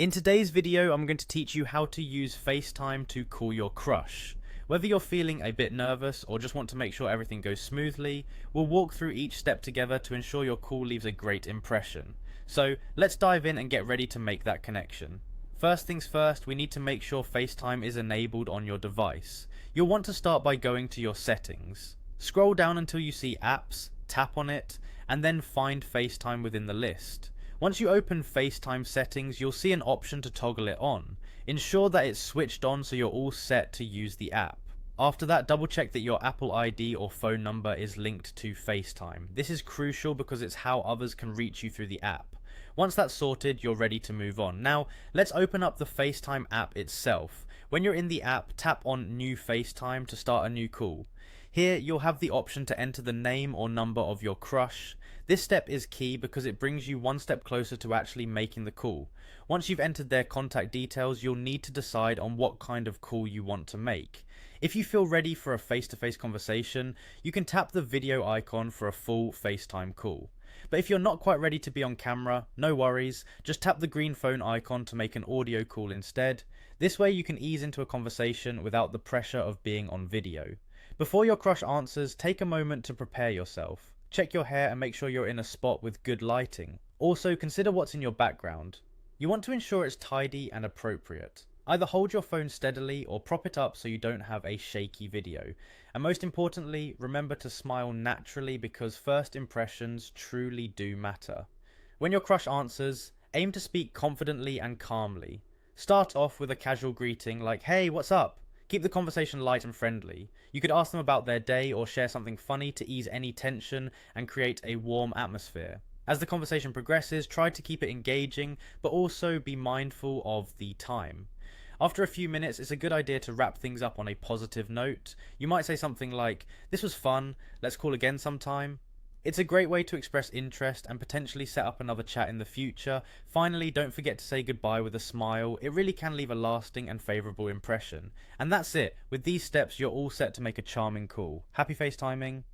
In today's video, I'm going to teach you how to use FaceTime to call your crush. Whether you're feeling a bit nervous or just want to make sure everything goes smoothly, we'll walk through each step together to ensure your call leaves a great impression. So let's dive in and get ready to make that connection. First things first, we need to make sure FaceTime is enabled on your device. You'll want to start by going to your settings. Scroll down until you see apps, tap on it, and then find FaceTime within the list. Once you open FaceTime settings, you'll see an option to toggle it on. Ensure that it's switched on so you're all set to use the app. After that, double check that your Apple ID or phone number is linked to FaceTime. This is crucial because it's how others can reach you through the app. Once that's sorted, you're ready to move on. Now, let's open up the FaceTime app itself. When you're in the app, tap on New FaceTime to start a new call. Here, you'll have the option to enter the name or number of your crush. This step is key because it brings you one step closer to actually making the call. Once you've entered their contact details, you'll need to decide on what kind of call you want to make. If you feel ready for a face-to-face conversation, you can tap the video icon for a full FaceTime call. But if you're not quite ready to be on camera, no worries, just tap the green phone icon to make an audio call instead. This way you can ease into a conversation without the pressure of being on video. Before your crush answers, take a moment to prepare yourself. Check your hair and make sure you're in a spot with good lighting. Also, consider what's in your background. You want to ensure it's tidy and appropriate. Either hold your phone steadily or prop it up so you don't have a shaky video. And most importantly, remember to smile naturally because first impressions truly do matter. When your crush answers, aim to speak confidently and calmly. Start off with a casual greeting like, "Hey, what's up?" Keep the conversation light and friendly. You could ask them about their day or share something funny to ease any tension and create a warm atmosphere. As the conversation progresses, try to keep it engaging, but also be mindful of the time. After a few minutes, it's a good idea to wrap things up on a positive note. You might say something like, "This was fun, let's call again sometime." It's a great way to express interest and potentially set up another chat in the future. Finally, don't forget to say goodbye with a smile. It really can leave a lasting and favourable impression. And that's it. With these steps, you're all set to make a charming call. Happy FaceTiming.